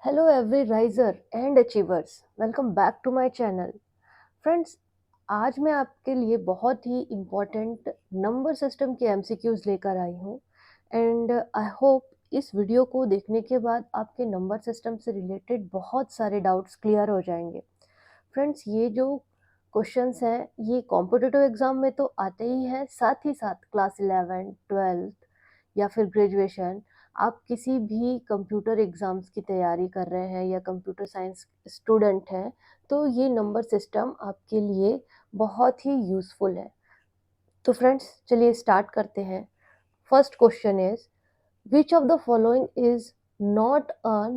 Hello, every riser and achievers. Welcome back to my channel. Friends, आज मैं आपके लिए बहुत ही इम्पोर्टेंट नंबर सिस्टम के एमसीक्यूज लेकर आई हूँ एंड आई होप इस वीडियो को देखने के बाद आपके नंबर सिस्टम से रिलेटेड बहुत सारे डाउट्स क्लियर हो जाएंगे। फ्रेंड्स, ये जो क्वेश्चंस हैं ये कॉम्पिटिटिव एग्जाम में तो आते ही हैं, साथ ही साथ क्लास 11, 12 या फिर ग्रेजुएशन, आप किसी भी कंप्यूटर एग्जाम्स की तैयारी कर रहे हैं या कंप्यूटर साइंस स्टूडेंट हैं, तो ये नंबर सिस्टम आपके लिए बहुत ही यूज़फुल है। तो फ्रेंड्स, चलिए स्टार्ट करते हैं। First question is, which of the following is not a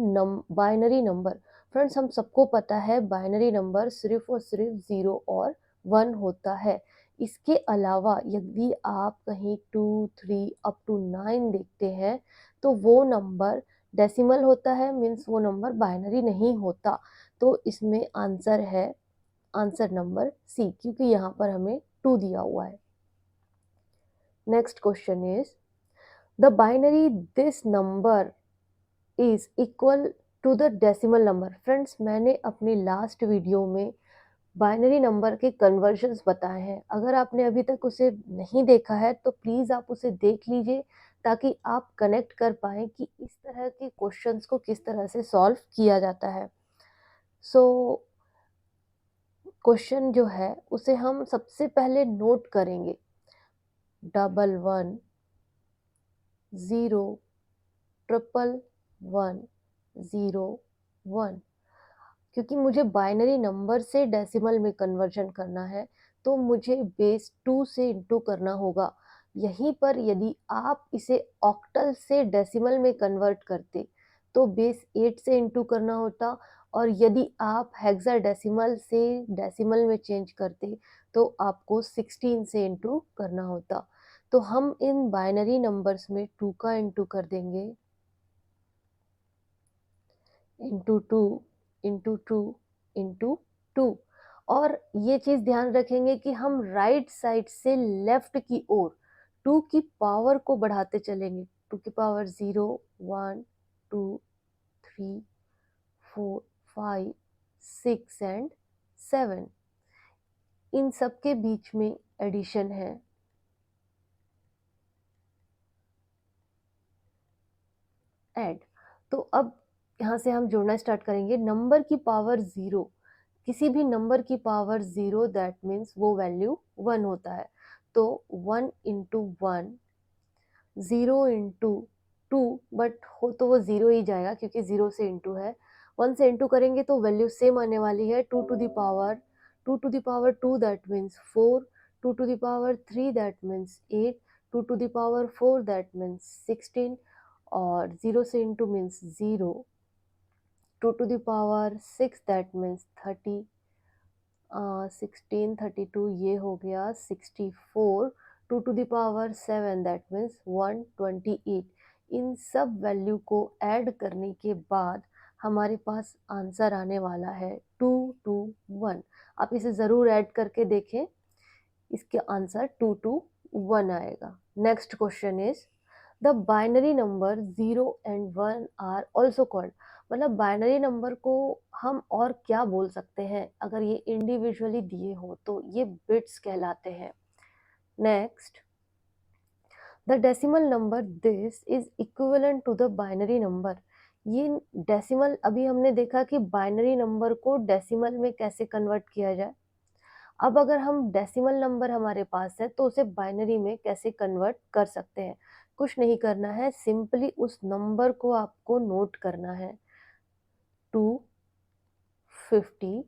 binary number. Friends, हम सबको पता है बाइनरी नंबर सिर्फ और सिर्फ 0 और 1 होता है। इसके अलावा यदि आप कहीं 2, 3 अप टू 9 देखते हैं तो वो नंबर डेसिमल होता है, मीन्स वो नंबर बाइनरी नहीं होता। तो इसमें आंसर है आंसर नंबर सी, क्योंकि यहाँ पर हमें 2 दिया हुआ है। Next question is, the binary this number is equal to the decimal number. Friends, मैंने अपनी लास्ट वीडियो में बाइनरी नंबर के कन्वर्जन्स बताए हैं। अगर आपने अभी तक उसे नहीं देखा है तो प्लीज़ आप उसे देख लीजिए, ताकि आप कनेक्ट कर पाएँ कि इस तरह के क्वेश्चंस को किस तरह से सॉल्व किया जाता है। सो क्वेश्चन जो है उसे हम सबसे पहले नोट करेंगे। 11, 0, 111, 01। क्योंकि मुझे बाइनरी नंबर से डेसिमल में कन्वर्जन करना है, तो मुझे बेस 2 से इंटू करना होगा। यहीं पर यदि आप इसे ऑक्टल से डेसिमल में कन्वर्ट करते तो बेस 8 से इंटू करना होता, और यदि आप हेक्साडेसिमल से डेसिमल में चेंज करते तो आपको 16 से इंटू करना होता। तो हम इन बाइनरी नंबर्स में 2 का इंटू कर देंगे, इंटू 2, इंटू 2, इंटू 2। और ये चीज़ ध्यान रखेंगे कि हम राइट साइड से लेफ्ट की ओर 2 की पावर को बढ़ाते चलेंगे। 2 की पावर 0, 1, 2, 3, 4, 5, 6 एंड 7। इन सब के बीच में एडिशन है, ऐड। तो अब यहाँ से हम जोड़ना स्टार्ट करेंगे। नंबर की पावर 0, किसी भी नंबर की पावर 0, दैट मीन्स वो वैल्यू 1 होता है। तो 1 इंटू 1, 0 इंटू 2, बट हो तो वो 0 ही जाएगा क्योंकि 0 से इंटू है। 1 से इंटू करेंगे तो वैल्यू सेम आने वाली है, 2 to the power 2 that means 4, 2 to the power 3 that means 8, 2 to the power 4 that means 16, और 0 से into means 0, 2 to the power 6 that means 30, 16, 32 ये हो गया 64, 2 to the power 7 that means 128। इन सब वैल्यू को ऐड करने के बाद हमारे पास आंसर आने वाला है 221। आप इसे ज़रूर ऐड करके देखें, इसके आंसर 221 आएगा। Next question is, the binary number 0 and 1 are also called. मतलब बाइनरी नंबर को हम और क्या बोल सकते हैं अगर ये इंडिविजुअली दिए हो, तो ये बिट्स कहलाते हैं। Next, the decimal number this is equivalent to the binary number. ये डेसिमल, अभी हमने देखा कि बाइनरी नंबर को डेसिमल में कैसे कन्वर्ट किया जाए। अब अगर हम डेसिमल नंबर हमारे पास है तो उसे बाइनरी में कैसे कन्वर्ट कर सकते हैं। कुछ नहीं करना है, सिंपली उस नंबर को आपको नोट करना है, 250,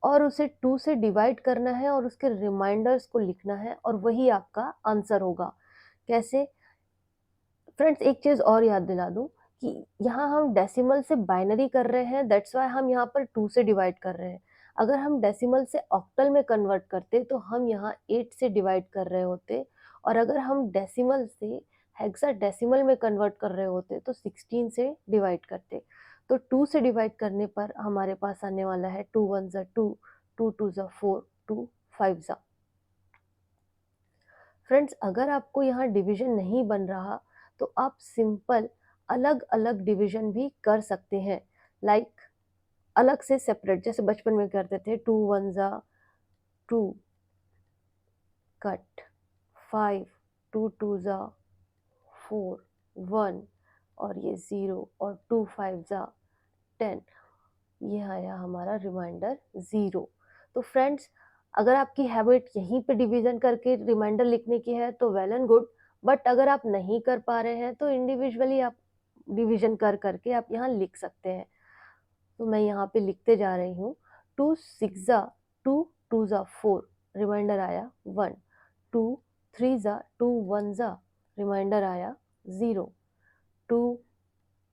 और उसे 2 से डिवाइड करना है और उसके रिमाइंडर्स को लिखना है, और वही आपका आंसर होगा। कैसे? फ्रेंड्स, एक चीज़ और याद दिला दूं कि यहाँ हम डेसिमल से बाइनरी कर रहे हैं, दैट्स वाई हम यहाँ पर 2 से डिवाइड कर रहे हैं। अगर हम डेसिमल से ऑक्टल में कन्वर्ट करते तो हम यहाँ 8 से डिवाइड कर रहे होते, और अगर हम डेसिमल से हेक्साडेसिमल में कन्वर्ट कर रहे होते तो 16 से डिवाइड करते। तो 2 से डिवाइड करने पर हमारे पास आने वाला है 2 1 ज़ा 2, 2 2 ज़ा 4, 2 5 ज़ा। फ्रेंड्स, अगर आपको यहाँ डिवीजन नहीं बन रहा तो आप सिंपल अलग अलग डिवीजन भी कर सकते हैं। लाइक अलग से सेपरेट, जैसे बचपन में करते थे, 2 1 जा 2 कट, 5 2 2 जा 4 1 और ये 0 और 2 5 जा 10। ये आया हमारा रिमाइंडर 0। तो फ्रेंड्स, अगर आपकी हैबिट यहीं पे डिवीजन करके रिमाइंडर लिखने की है तो वेल एंड गुड, बट अगर आप नहीं कर पा रहे हैं तो इंडिविजुअली आप डिवीजन कर करके आप यहाँ लिख सकते हैं। तो मैं यहाँ पे लिखते जा रही हूँ, 2 6 जा 2 2 जा 4 रिमाइंडर आया 1, 2 3 जा 2 1 जा रिमाइंडर आया 0, 2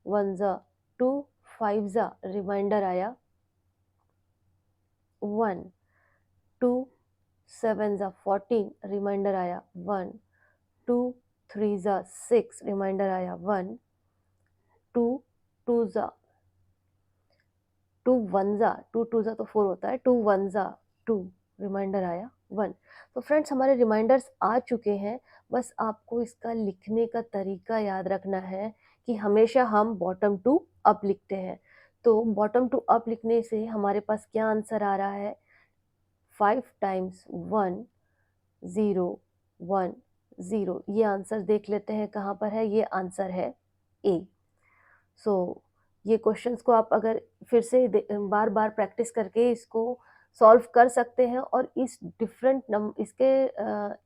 1 जा 2 5 जा रिमाइंडर आया 1, 2 7 जा 14 रिमाइंडर आया 1, 2 3 जा 6 रिमाइंडर आया 1, 2 2 जा 2 1 जा 2 2 जा तो 4 होता है, 2 1 जा 2 रिमाइंडर आया 1। तो फ्रेंड्स, हमारे रिमाइंडर्स आ चुके हैं, बस आपको इसका लिखने का तरीका याद रखना है कि हमेशा हम बॉटम टू अप लिखते हैं। तो बॉटम टू अप लिखने से हमारे पास क्या आंसर आ रहा है, 5 टाइम्स 1 0 1 0। ये आंसर देख लेते हैं कहाँ पर है, ये आंसर है ए। सो ये क्वेश्चंस को आप अगर फिर से बार बार प्रैक्टिस करके इसको सॉल्व कर सकते हैं और इस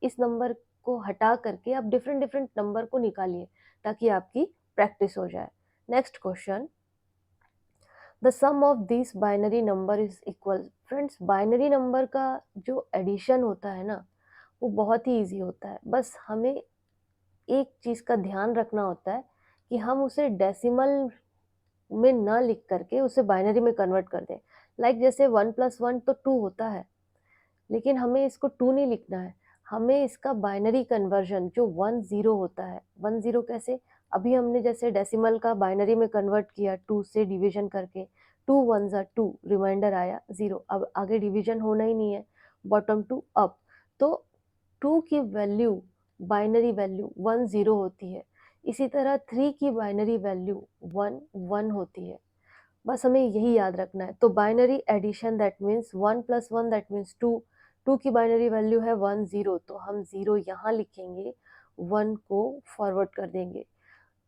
इस नंबर को हटा करके आप डिफरेंट डिफरेंट नंबर को निकालिए ताकि आपकी प्रैक्टिस हो जाए। Next question, the sum of this binary number is equal. Friends, binary number का जो एडिशन होता है ना, वो बहुत ही ईजी होता है। बस हमें एक चीज़ का ध्यान रखना होता है कि हम उसे डेसिमल में ना लिख करके उसे बाइनरी में कन्वर्ट कर दें। लाइक जैसे 1 + 1 तो 2 होता है, लेकिन हमें इसको 2 नहीं लिखना है, हमें इसका बाइनरी कन्वर्जन जो 1 0 होता है, 1 0 कैसे, अभी हमने जैसे डेसिमल का बाइनरी में कन्वर्ट किया 2 से डिवीजन करके, 2 1 जा 2 रिमाइंडर आया 0। अब आगे डिवीजन होना ही नहीं है, बॉटम टू अप। तो 2 की वैल्यू, बाइनरी वैल्यू 1 0 होती है। इसी तरह 3 की बाइनरी वैल्यू 1 1 होती है। बस हमें यही याद रखना है। तो binary addition that means 1 + 1 that means 2। 2 की बाइनरी वैल्यू है 1 0, तो हम 0 यहाँ लिखेंगे, 1 को फॉरवर्ड कर देंगे।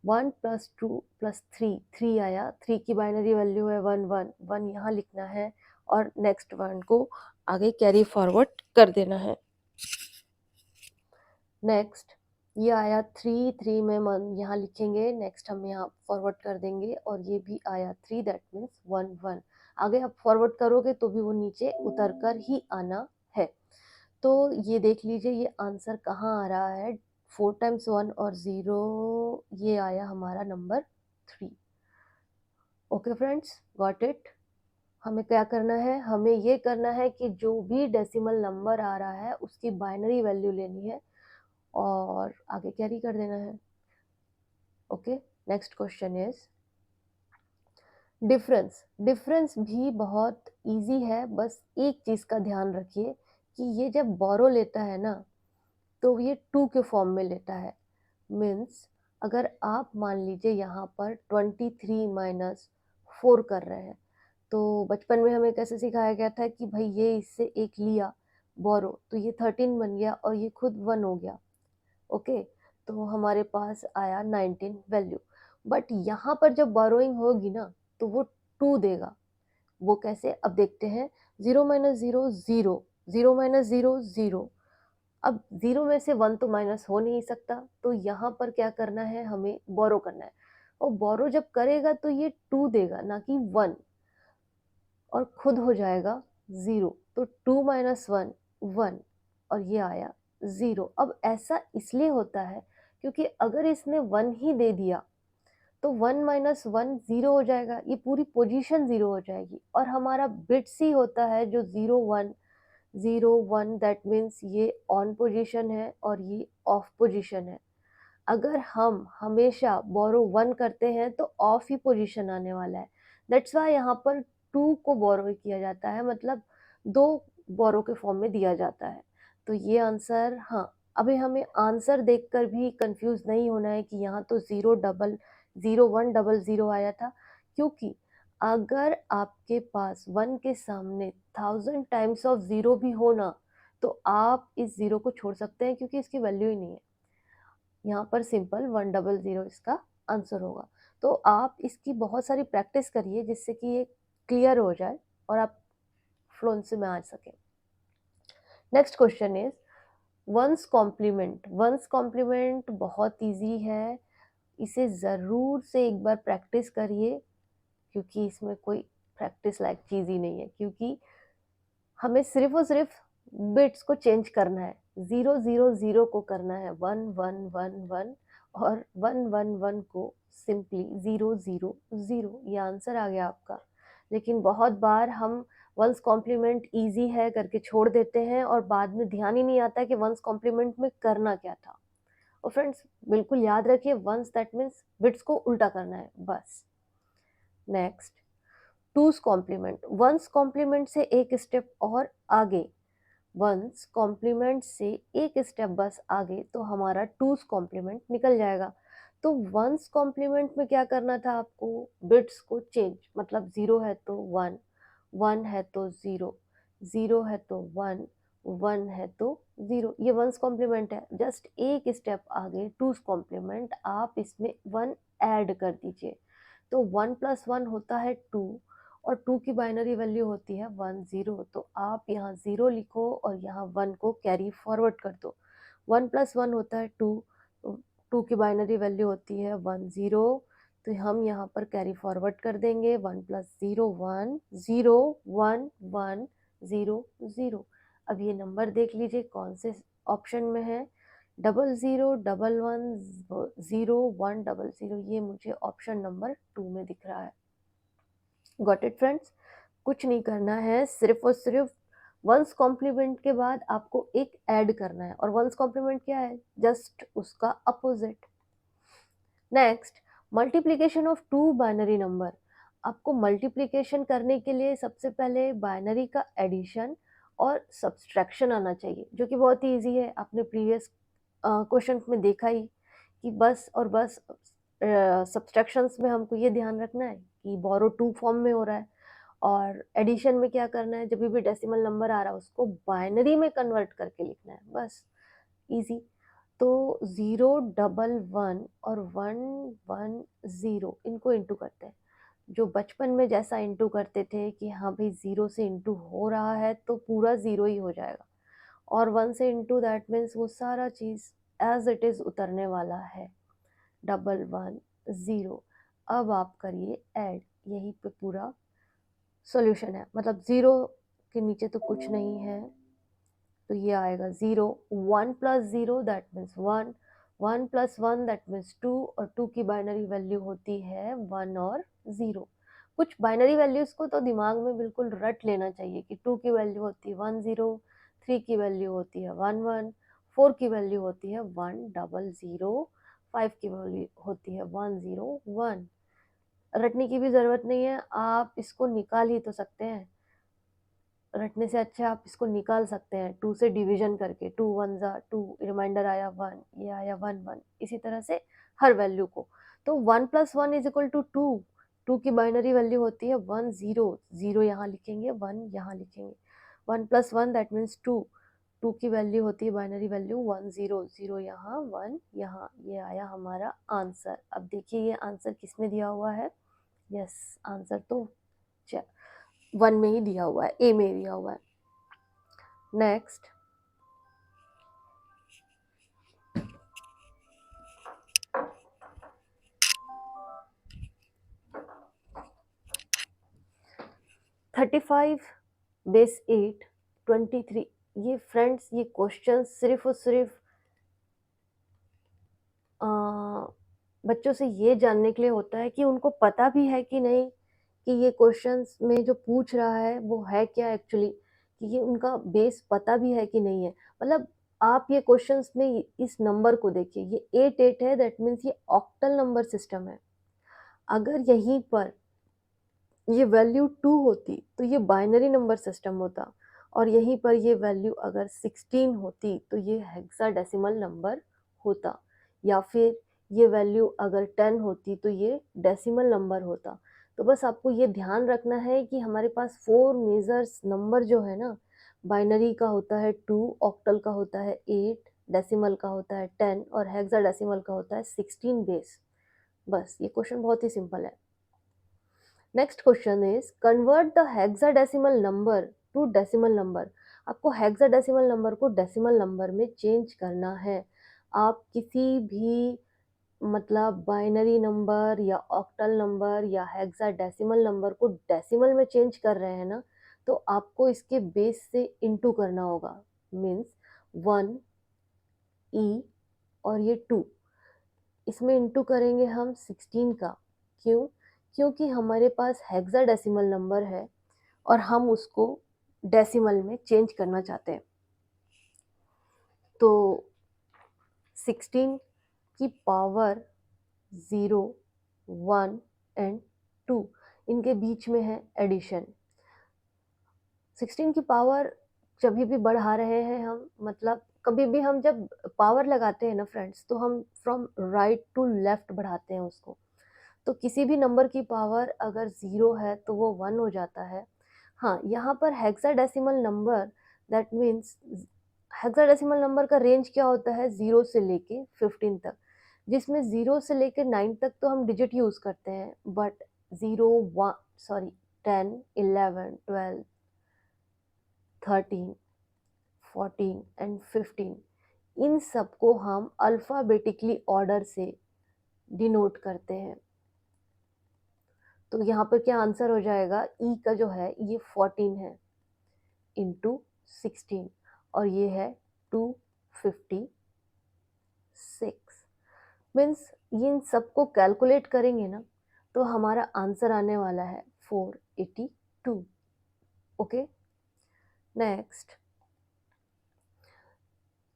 1 + 2 + 3 3 आया, 3 की बाइनरी वैल्यू है 1 1 1 यहाँ लिखना है और नेक्स्ट 1 को आगे कैरी फॉरवर्ड कर देना है। नेक्स्ट ये आया 3 3 में मन यहाँ लिखेंगे, नेक्स्ट हम यहाँ फॉरवर्ड कर देंगे और ये भी आया 3 दैट मीन्स 1 1। आगे आप फॉरवर्ड करोगे तो भी वो नीचे उतर कर ही आना है। तो ये देख लीजिए ये आंसर कहाँ आ रहा है, 4 टाइम्स 1 और 0, ये आया हमारा number 3। Okay friends, got it. हमें क्या करना है, हमें ये करना है कि जो भी डेसिमल नंबर आ रहा है उसकी बाइनरी वैल्यू लेनी है और आगे कैरी कर देना है। Okay, next question is difference. Difference भी बहुत इजी है, बस एक चीज़ का ध्यान रखिए कि ये जब बोरो लेता है ना तो ये 2 के फॉर्म में लेता है। मीन्स अगर आप मान लीजिए यहाँ पर 23 - 4 कर रहे हैं, तो बचपन में हमें कैसे सिखाया गया था कि भाई ये इससे एक लिया बोरो तो ये 13 बन गया और ये खुद 1 हो गया। ओके, तो हमारे पास आया 19 वैल्यू। बट यहाँ पर जब बोरोइंग होगी ना तो वो 2 देगा। वो कैसे, अब देखते हैं। 0 - 0 0, 0 - 0 0। अब 0 में से 1 तो माइनस हो नहीं सकता, तो यहाँ पर क्या करना है, हमें बोरो करना है। और बोरो जब करेगा तो ये 2 देगा ना कि 1, और खुद हो जाएगा 0। तो 2 - 1 1 और ये आया 0। अब ऐसा इसलिए होता है क्योंकि अगर इसने 1 ही दे दिया तो 1 - 1 0 हो जाएगा, ये पूरी पोजीशन 0 हो जाएगी और हमारा बिट्स ही होता है जो 0 1 0 1, दैट मीन्स ये ऑन पोजीशन है और ये ऑफ पोजीशन है। अगर हम हमेशा बोरो 1 करते हैं तो ऑफ ही पोजीशन आने वाला है। दैट्स वाई यहाँ पर 2 को बोरो किया जाता है, मतलब 2 बोरो के फॉर्म में दिया जाता है। तो ये आंसर, हाँ, अभी हमें आंसर देखकर भी कंफ्यूज नहीं होना है कि यहाँ तो 0 1 0 0 आया था, क्योंकि अगर आपके पास 1 के सामने 1000 टाइम्स ऑफ 0 भी हो ना, तो आप इस 0 को छोड़ सकते हैं क्योंकि इसकी वैल्यू ही नहीं है। यहाँ पर सिंपल 100 इसका आंसर होगा। तो आप इसकी बहुत सारी प्रैक्टिस करिए जिससे कि ये क्लियर हो जाए और आप फ्लुएंसी में आ सकें। Next question is ones complement. Once complement बहुत इजी है, इसे ज़रूर से एक बार प्रैक्टिस करिए क्योंकि इसमें कोई प्रैक्टिस लायक चीज़ ही नहीं है, क्योंकि हमें सिर्फ और सिर्फ बिट्स को चेंज करना है। 0 0 0 को करना है 1 1 1 1 और 1 1 1 को सिंपली 0 0 0। ये आंसर आ गया आपका। लेकिन बहुत बार हम वंस कॉम्प्लीमेंट इजी है करके छोड़ देते हैं और बाद में ध्यान ही नहीं आता कि वंस कॉम्प्लीमेंट में करना क्या था। और फ्रेंड्स बिल्कुल याद रखिए, वंस दैट मीन्स बिट्स को उल्टा करना है बस। Next, two's complement. Once complement से एक स्टेप और आगे, वंस कॉम्प्लीमेंट से एक स्टेप बस आगे तो हमारा टूस कॉम्प्लीमेंट निकल जाएगा। तो वंस कॉम्प्लीमेंट में क्या करना था आपको, बिट्स को चेंज, मतलब 0 है तो 1, 1 है तो 0, 0 है तो 1, 1 है तो 0। ये वंस कॉम्प्लीमेंट है। जस्ट एक स्टेप आगे टूस कॉम्प्लीमेंट, आप इसमें 1 ऐड कर दीजिए तो 1 + 1 होता है 2 और 2 की बाइनरी वैल्यू होती है 1 0। तो आप यहाँ 0 लिखो और यहाँ 1 को कैरी फॉरवर्ड कर दो। 1 + 1 होता है 2, तो 2 की बाइनरी वैल्यू होती है 1 0। तो हम यहाँ पर कैरी फॉरवर्ड कर देंगे 1 + 0 1 0 1 1 0 0। अब ये नंबर देख लीजिए कौन से ऑप्शन में है। 00 11 0 1 00, ये मुझे ऑप्शन नंबर 2 में दिख रहा है। Got it friends? कुछ नहीं करना है, सिर्फ और सिर्फ वंस कॉम्प्लीमेंट के बाद आपको एक ऐड करना है। और वंस कॉम्प्लीमेंट क्या है, जस्ट उसका opposite. Next, multiplication of two binary number. आपको मल्टीप्लीकेशन करने के लिए सबसे पहले बाइनरी का एडिशन और सब्सट्रैक्शन आना चाहिए, जो कि बहुत ही ईजी है। आपने प्रीवियस क्वेश्चन में देखा ही कि बस और बस सब्सट्रैक्शंस में हमको ये ध्यान रखना है कि बोरो 2 फॉर्म में हो रहा है, और एडिशन में क्या करना है, जब भी डेसिमल नंबर आ रहा है उसको बाइनरी में कन्वर्ट करके लिखना है, बस इजी। तो 0 1 1 और 1 1 0 इनको इंटू करते हैं, जो बचपन में जैसा इंटू करते थे कि हाँ भाई 0 से इंटू हो रहा है तो पूरा 0 ही हो जाएगा, और 1 से इंटू दैट मीन्स वो सारा चीज़ एज इट इज़ उतरने वाला है। 1 1 0। अब आप करिए ऐड, यही पे पूरा सॉल्यूशन है। मतलब 0 के नीचे तो कुछ नहीं है, तो ये आएगा 0। 1 + 0 दैट मीन्स 1, 1 + 1 दैट मीन्स 2, और 2 की बाइनरी वैल्यू होती है 1 और 0। कुछ बाइनरी वैल्यूज को तो दिमाग में बिल्कुल रट लेना चाहिए कि 2 की वैल्यू होती है 1 0, 3 की वैल्यू होती है 1 1, 4 की वैल्यू होती है 1 0 0, 5 की वैल्यू होती है 1 0 1। रटने की भी ज़रूरत नहीं है, आप इसको निकाल ही तो सकते हैं। रटने से अच्छा आप इसको निकाल सकते हैं 2 से डिवीजन करके। 2 1 ज़ा 2, रिमाइंडर आया 1, ये आया 1 1। इसी तरह से हर वैल्यू को। तो 1 + 1 = 2। 2 की बाइनरी वैल्यू होती है 1 0, 0 यहाँ लिखेंगे 1 यहाँ लिखेंगे। 1 + 1 दैट मीन्स 2, 2 की वैल्यू होती है बाइनरी वैल्यू 1 0, 0 यहाँ 1 यहाँ। ये आया हमारा आंसर। अब देखिए ये आंसर किस में दिया हुआ है। यस, आंसर तो 1 में ही दिया हुआ है, ए में दिया हुआ है। Next, thirty five base 8 23। ये फ्रेंड्स ये क्वेश्चन सिर्फ और सिर्फ बच्चों से ये जानने के लिए होता है कि उनको पता भी है कि नहीं कि ये क्वेश्चंस में जो पूछ रहा है वो है क्या एक्चुअली, कि ये उनका बेस पता भी है कि नहीं है। मतलब आप ये क्वेश्चंस में इस नंबर को देखिए, ये 8 8 है, दैट मीन्स ये ऑक्टल नंबर सिस्टम है। अगर यहीं पर ये वैल्यू 2 होती तो ये बाइनरी नंबर सिस्टम होता, और यहीं पर ये वैल्यू अगर 16 होती तो ये हेक्साडेसिमल नंबर होता, या फिर ये वैल्यू अगर 10 होती तो ये डेसिमल नंबर होता। तो बस आपको ये ध्यान रखना है कि हमारे पास 4 मेजर्स नंबर जो है ना, बाइनरी का होता है 2, ऑक्टल का होता है 8, डेसिमल का होता है 10 और हेक्साडेसिमल का होता है 16 बेस। बस ये क्वेश्चन बहुत ही सिंपल है। Next question is convert the hexadecimal number two decimal number. आपको हेक्साडेसिमल नंबर को डेसिमल नंबर में चेंज करना है। आप किसी भी मतलब बाइनरी नंबर या ऑक्टल नंबर या हेक्साडेसिमल नंबर को डेसिमल में चेंज कर रहे हैं ना, तो आपको इसके बेस से इनटू करना होगा। मीन्स 1 ई और ये 2, इसमें इनटू करेंगे हम 16 का। क्यों? क्योंकि हमारे पास हेक्साडेसिमल नंबर है और हम उसको डेसिमल में चेंज करना चाहते हैं। तो 16 की पावर 0, 1 एंड 2, इनके बीच में है एडिशन। 16 की पावर जब भी बढ़ा रहे हैं हम, मतलब कभी भी हम जब पावर लगाते हैं ना फ्रेंड्स, तो हम फ्रॉम राइट टू लेफ्ट बढ़ाते हैं उसको। तो किसी भी नंबर की पावर अगर 0 है तो वो 1 हो जाता है। हाँ, यहाँ पर hexadecimal number, that means hexadecimal number का रेंज क्या होता है, 0 से लेके 15 तक, जिसमें 0 से लेके 9 तक तो हम डिजिट यूज़ करते हैं, बट 0, 1 सॉरी 10, 11, 12, 13, 14 एंड 15, इन सबको हम अल्फ़ाबेटिकली ऑर्डर से डिनोट करते हैं। तो यहाँ पर क्या आंसर हो जाएगा, ई का जो है ये 14 है इंटू 16 और ये है 256। मीन्स इन सबको कैलकुलेट करेंगे ना, तो हमारा आंसर आने वाला है 482। ओके, नेक्स्ट,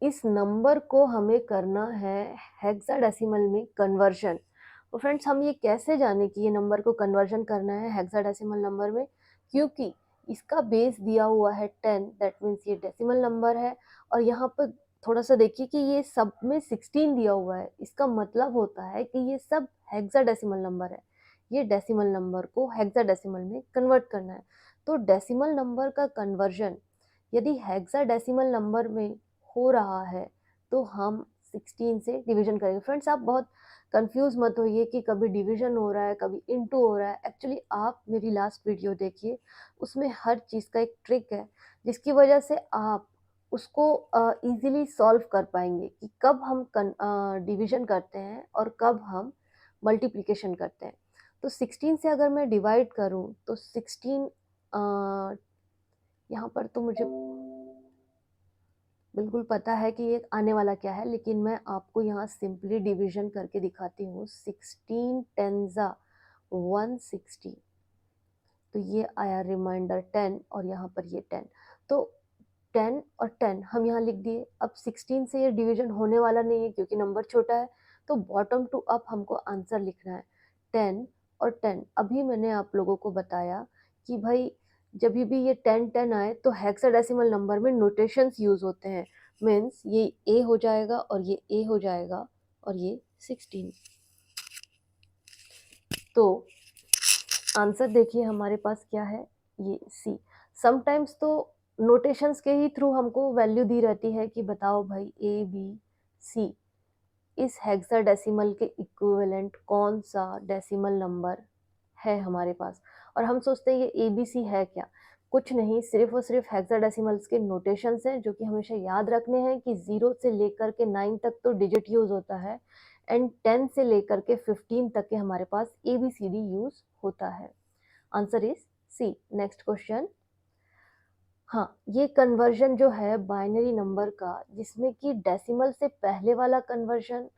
इस नंबर को हमें करना है हेक्साडेसिमल में कन्वर्जन। तो फ्रेंड्स, हम ये कैसे जाने कि ये नंबर को कन्वर्जन करना है हेक्साडेसिमल नंबर में, क्योंकि इसका बेस दिया हुआ है 10, दैट मीन्स ये डेसिमल नंबर है। और यहाँ पर थोड़ा सा देखिए कि ये सब में 16 दिया हुआ है, इसका मतलब होता है कि ये सब हेक्साडेसिमल नंबर है। ये डेसिमल नंबर को हेक्साडेसिमल में कन्वर्ट करना है। तो डेसिमल नंबर का कन्वर्जन यदि हेक्साडेसिमल नंबर में हो रहा है तो हम 16 से डिवीजन करेंगे। फ्रेंड्स, आप बहुत कंफ्यूज मत होइए कि कभी डिवीजन हो रहा है कभी इनटू हो रहा है। एक्चुअली आप मेरी लास्ट वीडियो देखिए, उसमें हर चीज़ का एक ट्रिक है जिसकी वजह से आप उसको इजीली सॉल्व कर पाएंगे कि कब हम डिवीजन करते हैं और कब हम मल्टीप्लिकेशन करते हैं। तो 16 से अगर मैं डिवाइड करूं तो 16, यहाँ पर तो मुझे बिल्कुल पता है कि ये आने वाला क्या है, लेकिन मैं आपको यहाँ सिंपली डिवीजन करके दिखाती हूँ। 16 टेंजा 160, तो ये आया रिमाइंडर 10 और यहाँ पर ये 10। तो 10 और 10 हम यहाँ लिख दिए। अब 16 से ये डिवीजन होने वाला नहीं है क्योंकि नंबर छोटा है, तो बॉटम टू अप हमको आंसर लिखना है 10 और 10। अभी मैंने आप लोगों को बताया कि भाई जब भी ये 10 आए तो हेक्साडेसिमल नंबर में नोटेशंस यूज होते हैं। मीन्स ये ए हो जाएगा और ये ए हो जाएगा और ये 16। तो आंसर देखिए हमारे पास क्या है, ये सी। समटाइम्स तो नोटेशंस के ही थ्रू हमको वैल्यू दी रहती है कि बताओ भाई ए बी सी, इस हेक्साडेसिमल के इक्विवेलेंट कौन सा डेसिमल नंबर है हमारे पास। और हम सोचते हैं ये ABC है क्या, कुछ नहीं, सिर्फ और सिर्फ हेक्साडेसिमल्स के नोटेशंस हैं जो कि हमेशा याद रखने हैं कि 0 से लेकर के 9 तक तो डिजिट यूज होता है एंड 10 से लेकर के 15 तक के हमारे पास ABCD यूज होता है। Answer is C. Next question. हाँ, ये कन्वर्जन जो है बाइनरी नंबर का, जिसमें कि डेसिमल से पहले वाला कन्वर्जन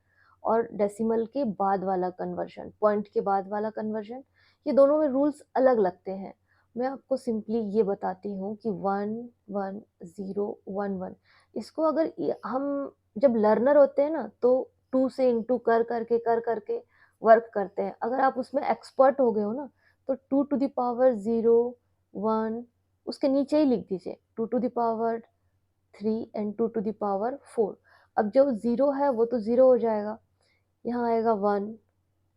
और डेसिमल के बाद वाला कन्वर्जन, पॉइंट के बाद वाला कन्वर्जन, ये दोनों में रूल्स अलग लगते हैं। मैं आपको सिंपली ये बताती हूँ कि 1 1 0 1 1, इसको अगर हम जब लर्नर होते हैं ना तो 2 से इंटू कर करके वर्क करते हैं। अगर आप उसमें एक्सपर्ट हो गए हो ना, तो 2 टू द पावर 0 1, उसके नीचे ही लिख दीजिए 2 to the power 3 and 2 to the power 4। अब जो ज़ीरो है वो तो ज़ीरो हो जाएगा, यहाँ आएगा 1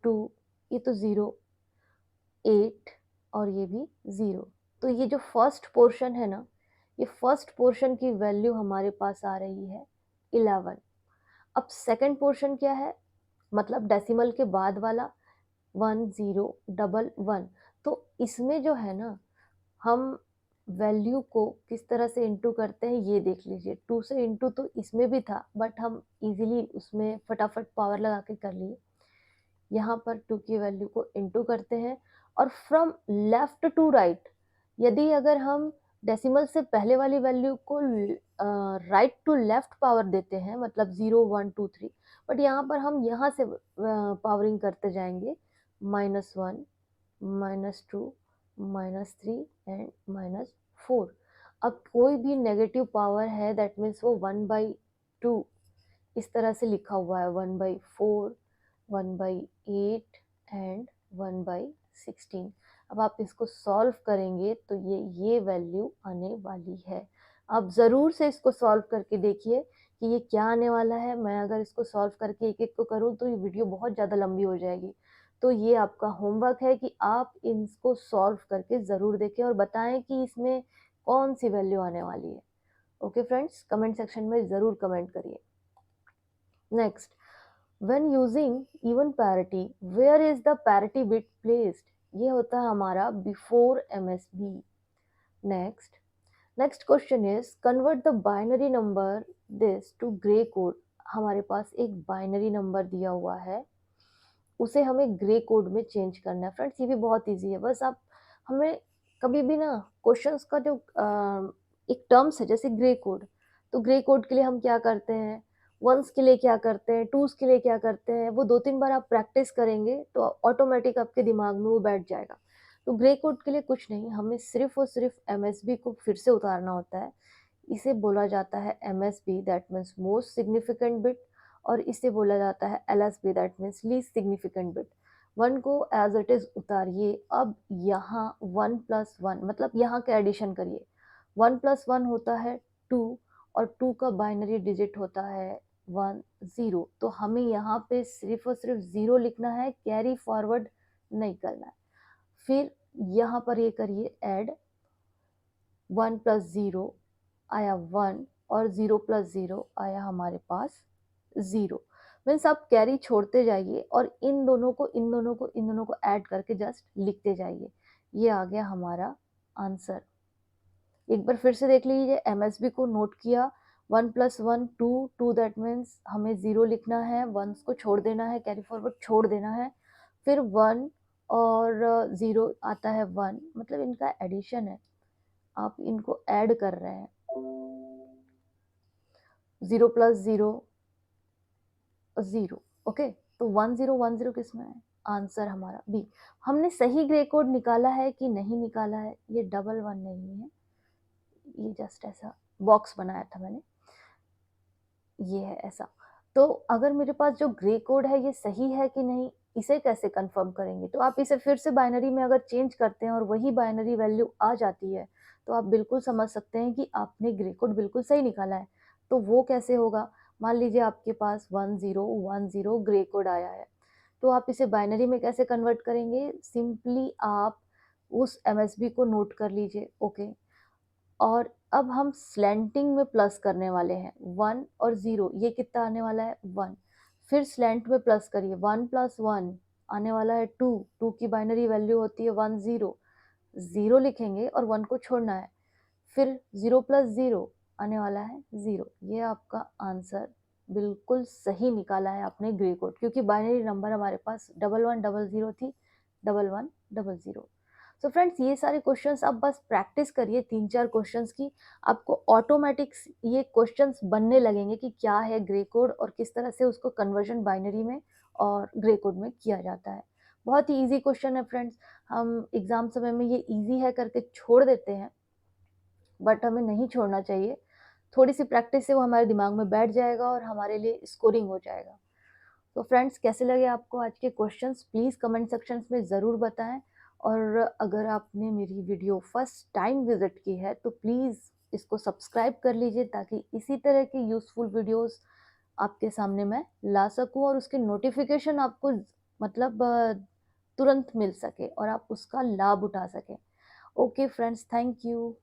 2, ये तो ज़ीरो, 8 और ये भी 0। तो ये जो फर्स्ट पोर्शन है ना, ये फर्स्ट पोर्शन की वैल्यू हमारे पास आ रही है 11। अब सेकंड पोर्शन क्या है, मतलब डेसिमल के बाद वाला 1011। तो इसमें जो है ना, हम वैल्यू को किस तरह से इंटू करते हैं ये देख लीजिए। 2 से इंटू तो इसमें भी था, बट हम इजीली उसमें फटाफट पावर लगा के कर लिए। यहाँ पर 2 की वैल्यू को इंटू करते हैं और फ्रॉम लेफ्ट टू राइट, यदि अगर हम डेसिमल से पहले वाली वैल्यू को राइट टू लेफ्ट पावर देते हैं, मतलब 0 1 2 3, बट यहाँ पर हम यहाँ से पावरिंग करते जाएंगे, -1 -2 -3 एंड -4। अब कोई भी नेगेटिव पावर है दैट मीन्स वो 1/2 इस तरह से लिखा हुआ है, 1/4 1/8 एंड 1/16। अब आप इसको सॉल्व करेंगे तो ये वैल्यू आने वाली है। आप ज़रूर से इसको सॉल्व करके देखिए कि ये क्या आने वाला है। मैं अगर इसको सॉल्व करके एक एक को करूँ तो ये वीडियो बहुत ज़्यादा लंबी हो जाएगी। तो ये आपका होमवर्क है कि आप इसको सॉल्व करके ज़रूर देखें और बताएं कि इसमें कौन सी वैल्यू आने वाली है। ओके फ्रेंड्स, कमेंट सेक्शन में ज़रूर कमेंट करिए। Next, when using even parity, where is the parity bit placed? ये होता है हमारा before MSB. Next, next question is convert the binary number this to gray code. हमारे पास एक बाइनरी नंबर दिया हुआ है, उसे हमें ग्रे कोड में चेंज करना है। फ्रेंड्स, ये भी बहुत इजी है, बस आप हमें कभी भी ना क्वेश्चंस का जो एक टर्म्स है जैसे ग्रे कोड, तो ग्रे कोड के लिए हम क्या करते हैं, वंस के लिए क्या करते हैं, टूस के लिए क्या करते हैं, वो 2-3 बार आप प्रैक्टिस करेंगे तो ऑटोमेटिक आपके दिमाग में वो बैठ जाएगा। तो ग्रे कोड के लिए कुछ नहीं, हमें सिर्फ और सिर्फ एमएसबी को फिर से उतारना होता है। इसे बोला जाता है MSB, that means most significant bit, और इसे बोला जाता है LSB, that means least significant bit. 1 को एज इट इज उतारिए। अब यहाँ 1 + 1 मतलब यहाँ के एडिशन करिए। 1 + 1 होता है 2, और 2 का बाइनरी डिजिट होता है 1 0। तो हमें यहाँ पे सिर्फ और सिर्फ 0 लिखना है, कैरी फॉरवर्ड नहीं करना है। फिर यहाँ पर ये करिए ऐड, 1 + 0 आया 1, और 0 + 0 आया हमारे पास 0। मीन्स आप कैरी छोड़ते जाइए और इन दोनों को इन दोनों को इन दोनों को ऐड करके जस्ट लिखते जाइए। ये आ गया हमारा आंसर। एक बार फिर से देख लीजिए, एमएसबी को नोट किया, 1 + 1 2 2, दैट मीन्स हमें 0 लिखना है, वंस को छोड़ देना है, कैरी फॉरवर्ड छोड़ देना है। फिर 1 और 0 आता है 1, मतलब इनका एडिशन है, आप इनको ऐड कर रहे हैं। 0 + 0 0। ओके, तो 1010 किस में है, आंसर हमारा बी। हमने सही ग्रे कोड निकाला है कि नहीं निकाला है, ये 11 नहीं है, ये जस्ट ऐसा बॉक्स बनाया था मैंने, ये है ऐसा। तो अगर मेरे पास जो ग्रे कोड है ये सही है कि नहीं, इसे कैसे कंफर्म करेंगे, तो आप इसे फिर से बाइनरी में अगर चेंज करते हैं और वही बाइनरी वैल्यू आ जाती है, तो आप बिल्कुल समझ सकते हैं कि आपने ग्रे कोड बिल्कुल सही निकाला है। तो वो कैसे होगा, मान लीजिए आपके पास 1010 ग्रे कोड आया है, तो आप इसे बाइनरी में कैसे कन्वर्ट करेंगे, सिंपली आप उस एमएसबी को नोट कर लीजिए। ओके, और अब हम स्लैंटिंग में प्लस करने वाले हैं, 1 और 0, ये कितना आने वाला है 1। फिर स्लैंट में प्लस करिए, 1 + 1 आने वाला है 2, 2 की बाइनरी वैल्यू होती है 1 0, 0 लिखेंगे और 1 को छोड़ना है। फिर 0 + 0 आने वाला है 0। ये आपका आंसर बिल्कुल सही निकाला है आपने ग्रे कोड, क्योंकि बाइनरी नंबर हमारे पास 1100 थी, 1100। सो फ्रेंड्स, ये सारे क्वेश्चंस आप बस प्रैक्टिस करिए, 3-4 क्वेश्चंस की, आपको ऑटोमेटिक ये क्वेश्चंस बनने लगेंगे कि क्या है ग्रे कोड और किस तरह से उसको कन्वर्जन बाइनरी में और ग्रे कोड में किया जाता है। बहुत ही इजी क्वेश्चन है फ्रेंड्स, हम एग्जाम समय में ये इजी है करके छोड़ देते हैं, बट हमें नहीं छोड़ना चाहिए। थोड़ी सी प्रैक्टिस से वो हमारे दिमाग में बैठ जाएगा और हमारे लिए स्कोरिंग हो जाएगा। तो फ्रेंड्स, कैसे लगे आपको आज के क्वेश्चंस, प्लीज़ कमेंट सेक्शंस में ज़रूर बताएं। और अगर आपने मेरी वीडियो फर्स्ट टाइम विजिट की है तो प्लीज़ इसको सब्सक्राइब कर लीजिए, ताकि इसी तरह की यूज़फुल वीडियोस आपके सामने मैं ला सकूं और उसके नोटिफिकेशन आपको मतलब तुरंत मिल सके और आप उसका लाभ उठा सकें। Okay friends, thank you.